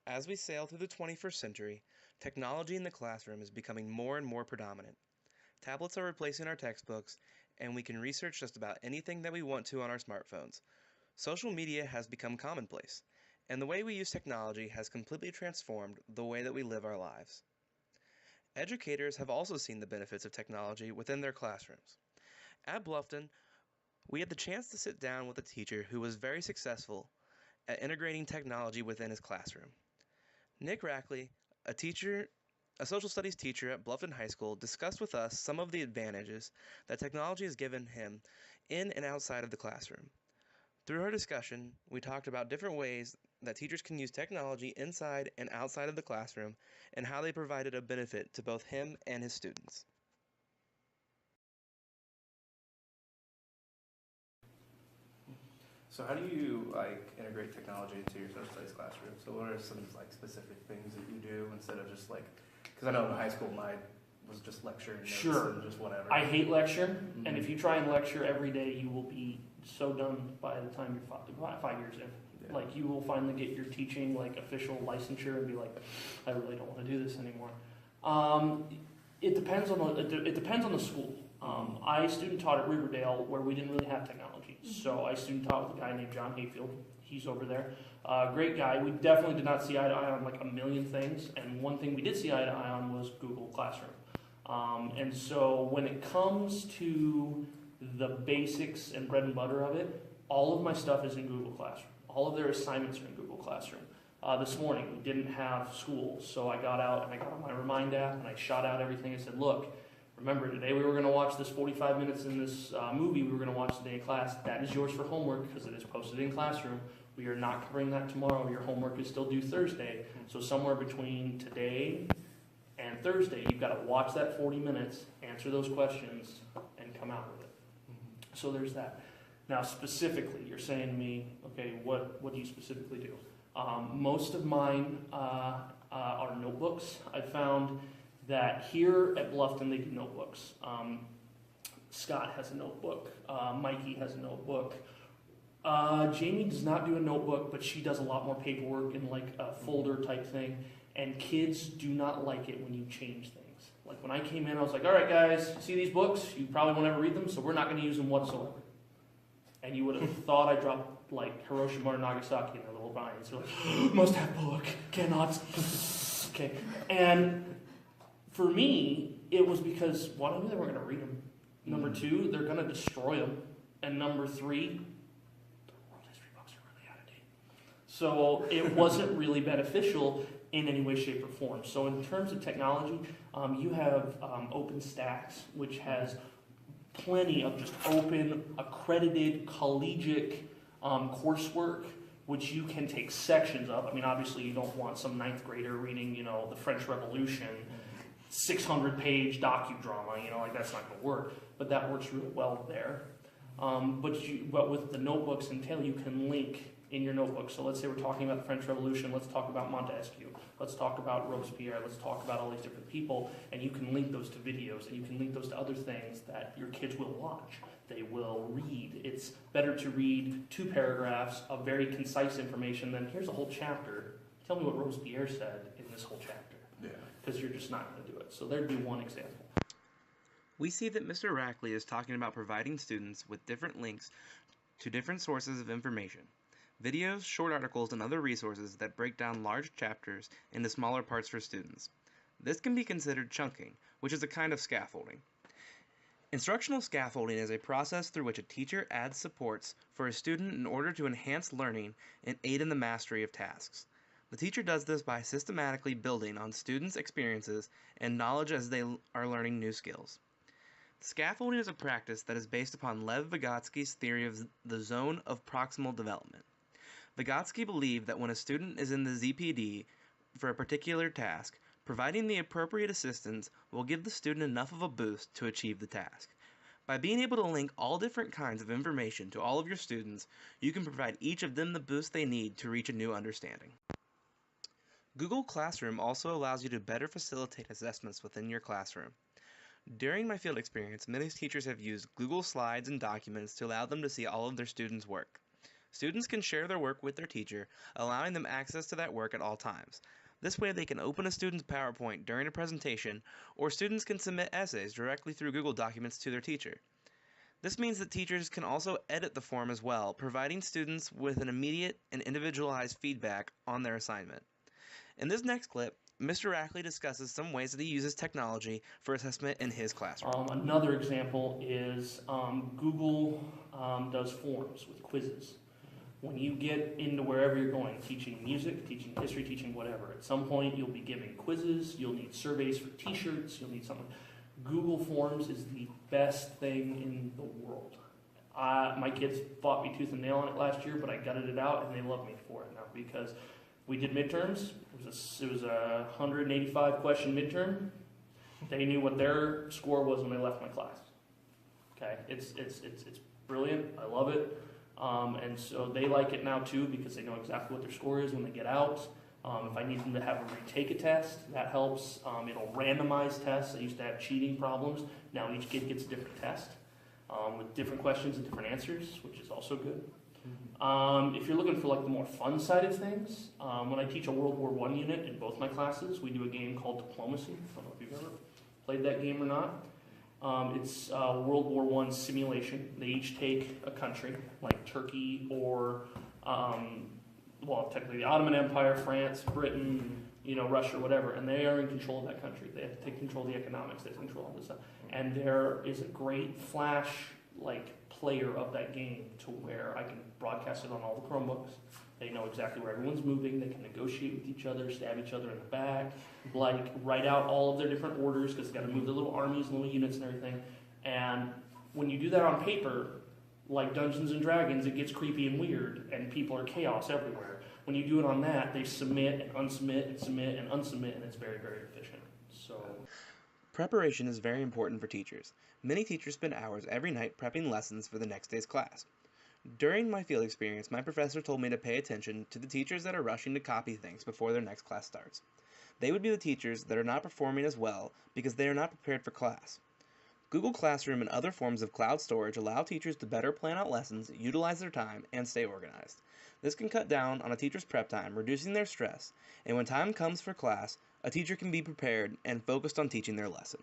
As we sail through the 21st century, technology in the classroom is becoming more and more predominant. Tablets are replacing our textbooks, and we can research just about anything that we want to on our smartphones. Social media has become commonplace, and the way we use technology has completely transformed the way that we live our lives. Educators have also seen the benefits of technology within their classrooms. At Bluffton, we had the chance to sit down with a teacher who was very successful at integrating technology within his classroom. Nick Rackley, a social studies teacher at Bluffton High School, discussed with us some of the advantages that technology has given him in and outside of the classroom. Through our discussion, we talked about different ways that teachers can use technology inside and outside of the classroom and how they provided a benefit to both him and his students. So how do you integrate technology into your social studies classroom? So what are some specific things that you do instead of just because I know in high school mine was just lecture and notes Sure. and just whatever. I hate lecture, and if you try and lecture every day, you will be so done by the time you're 5 years in. Yeah. Like, you will finally get your teaching, official licensure and be like, I really don't want to do this anymore. It depends on the school. I student taught at Riverdale, where we didn't really have technology. So I student taught with a guy named John Hayfield. He's over there. Great guy. We definitely did not see eye to eye on a million things. And one thing we did see eye to eye on was Google Classroom. And so when it comes to the basics and bread and butter of it, all of my stuff is in Google Classroom. All of their assignments are in Google Classroom. This morning, we didn't have school, so I got out and I got on my Remind app and I shot out everything and said, look, remember today we were going to watch this 45 minutes in this movie we were going to watch today in class. That is yours for homework because it is posted in Classroom. We are not covering that tomorrow. Your homework is still due Thursday. So somewhere between today and Thursday, you've got to watch that 40 minutes, answer those questions, and come out with it. So there's that. Now, specifically, you're saying to me, okay, what do you specifically do? Most of mine are notebooks. I found that here at Bluffton, they do notebooks. Scott has a notebook. Mikey has a notebook. Jamie does not do a notebook, but she does a lot more paperwork in a folder type thing. And kids do not like it when you change things. Like when I came in, I was like, all right, guys, see these books? You probably won't ever read them, so we're not going to use them whatsoever. And you would have thought I dropped Hiroshima or Nagasaki in their little minds. They're like, must have book, cannot. Okay. And for me, it was because, one, I knew they weren't going to read them. Number two, they're going to destroy them. And number three, the world history books are really out of date. So it wasn't really beneficial in any way, shape, or form. So in terms of technology, you have OpenStax, which has plenty of just open, accredited, collegiate coursework, which you can take sections of. I mean, obviously you don't want some ninth grader reading, the French Revolution, 600-page docudrama, that's not going to work. But that works really well there. But with the notebooks and Tail, you can link in your notebook. So let's say we're talking about the French Revolution, let's talk about Montesquieu, let's talk about Robespierre, let's talk about all these different people, and you can link those to videos, and you can link those to other things that your kids will watch. They will read. It's better to read 2 paragraphs of very concise information than here's a whole chapter. Tell me what Robespierre said in this whole chapter. Yeah. Because you're just not going to do it. So there'd be one example. We see that Mr. Rackley is talking about providing students with different links to different sources of information. Videos, short articles, and other resources that break down large chapters into smaller parts for students. This can be considered chunking, which is a kind of scaffolding. Instructional scaffolding is a process through which a teacher adds supports for a student in order to enhance learning and aid in the mastery of tasks. The teacher does this by systematically building on students' experiences and knowledge as they are learning new skills. Scaffolding is a practice that is based upon Lev Vygotsky's theory of the zone of proximal development. Vygotsky believed that when a student is in the ZPD for a particular task, providing the appropriate assistance will give the student enough of a boost to achieve the task. By being able to link all different kinds of information to all of your students, you can provide each of them the boost they need to reach a new understanding. Google Classroom also allows you to better facilitate assessments within your classroom. During my field experience, many teachers have used Google Slides and documents to allow them to see all of their students' work. Students can share their work with their teacher, allowing them access to that work at all times. This way they can open a student's PowerPoint during a presentation, or students can submit essays directly through Google Documents to their teacher. This means that teachers can also edit the form as well, providing students with an immediate and individualized feedback on their assignment. In this next clip, Mr. Rackley discusses some ways that he uses technology for assessment in his classroom. Another example is Google does forms with quizzes. When you get into wherever you're going, teaching music, teaching history, teaching whatever, at some point you'll be giving quizzes, you'll need surveys for t-shirts, you'll need something. Google Forms is the best thing in the world. My kids fought me tooth and nail on it last year, but I gutted it out and they love me for it now because we did midterms. It was a 185 question midterm. They knew what their score was when they left my class. Okay, it's brilliant. I love it. And so they like it now too because they know exactly what their score is when they get out. If I need them to have a retake a test, that helps. It'll randomize tests. I used to have cheating problems. Now each kid gets a different test with different questions and different answers, which is also good. If you're looking for like the more fun side of things, when I teach a World War I unit in both my classes, we do a game called Diplomacy. I don't know if you've ever played that game or not. It's World War I simulation. They each take a country, like Turkey or, well, technically the Ottoman Empire, France, Britain, Russia, whatever, and they are in control of that country. They have to take control of the economics. They have to control all this stuff. And there is a great flash, player of that game to where I can broadcast it on all the Chromebooks. They know exactly where everyone's moving. They can negotiate with each other, stab each other in the back, write out all of their different orders because they've got to move their little armies, little units and everything. And when you do that on paper, like Dungeons and Dragons, it gets creepy and weird and people are chaos everywhere. When you do it on that, they submit and unsubmit and submit and unsubmit and it's very, very efficient. So Preparation is very important for teachers. Many teachers spend hours every night prepping lessons for the next day's class. During my field experience, my professor told me to pay attention to the teachers that are rushing to copy things before their next class starts. They would be the teachers that are not performing as well because they are not prepared for class. Google Classroom and other forms of cloud storage allow teachers to better plan out lessons, utilize their time, and stay organized. This can cut down on a teacher's prep time, reducing their stress, and when time comes for class, a teacher can be prepared and focused on teaching their lesson.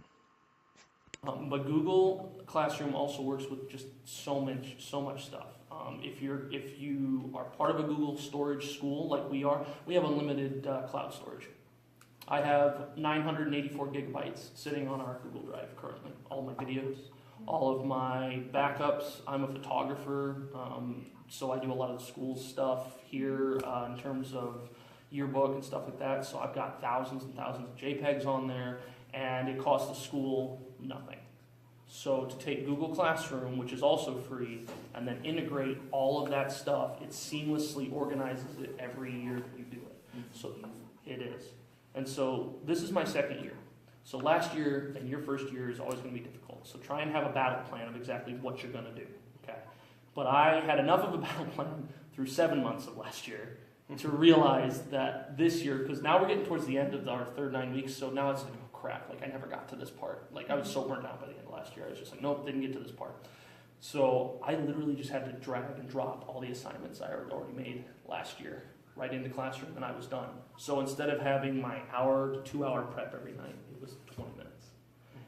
But Google Classroom also works with just so much stuff. If you are part of a Google storage school like we are, we have unlimited cloud storage. I have 984 gigabytes sitting on our Google Drive currently. All my videos, all of my backups. I'm a photographer, so I do a lot of the school stuff here in terms of yearbook and stuff like that. So I've got thousands and thousands of JPEGs on there, and it costs the school nothing. So to take Google Classroom, which is also free, and then integrate all of that stuff, it seamlessly organizes it every year that we do it. So it is. And so this is my second year. So last year and your first year is always going to be difficult. So try and have a battle plan of exactly what you're going to do. Okay. But I had enough of a battle plan through 7 months of last year to realize that this year, because now we're getting towards the end of our third 9 weeks, so now it's like, oh crap, I never got to this part. I was so burnt out by the end of last year. I was just like, nope, didn't get to this part. So I literally just had to drag and drop all the assignments I had already made last year right into Classroom, and I was done. So instead of having my hour to 2 hour prep every night, it was 20 minutes.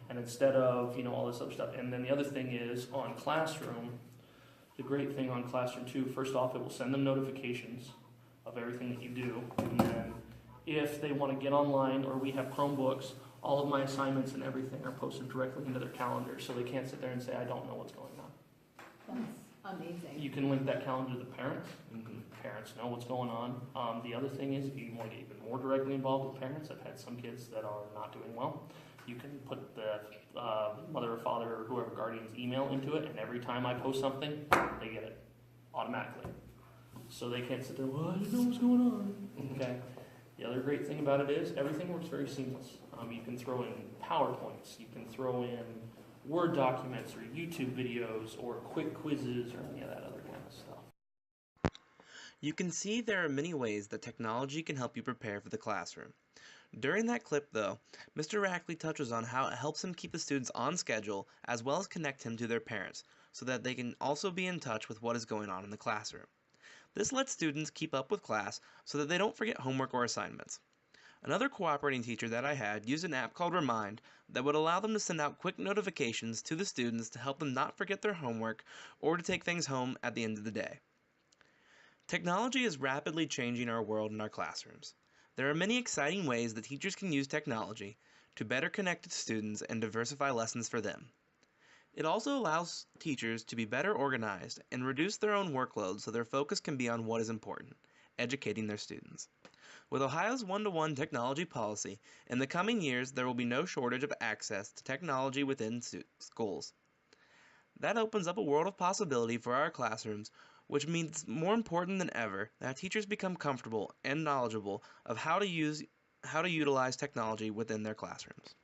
And instead of, all this other stuff. And then the other thing is on Classroom, the great thing on Classroom too, first off, it will send them notifications of everything that you do. And then if they want to get online, or we have Chromebooks, all of my assignments and everything are posted directly into their calendar, so they can't sit there and say, I don't know what's going on. That's amazing. You can link that calendar to the parents. Parents know what's going on. The other thing is, if you want to get even more directly involved with parents, I've had some kids that are not doing well. You can put the mother or father or whoever guardian's email into it, and every time I post something, they get it automatically. So they can't sit there, well, I didn't know what's going on. Okay. The other great thing about it is everything works very seamless. You can throw in PowerPoints, you can throw in Word documents or YouTube videos or quick quizzes or any of that other kind of stuff. You can see there are many ways that technology can help you prepare for the classroom. During that clip, though, Mr. Rackley touches on how it helps him keep the students on schedule as well as connect him to their parents so that they can also be in touch with what is going on in the classroom. This lets students keep up with class so that they don't forget homework or assignments. Another cooperating teacher that I had used an app called Remind that would allow them to send out quick notifications to the students to help them not forget their homework or to take things home at the end of the day. Technology is rapidly changing our world and our classrooms. There are many exciting ways that teachers can use technology to better connect to students and diversify lessons for them. It also allows teachers to be better organized and reduce their own workload so their focus can be on what is important, educating their students. With Ohio's one-to-one technology policy, in the coming years there will be no shortage of access to technology within schools. That opens up a world of possibility for our classrooms, which means more important than ever that teachers become comfortable and knowledgeable of how to utilize technology within their classrooms.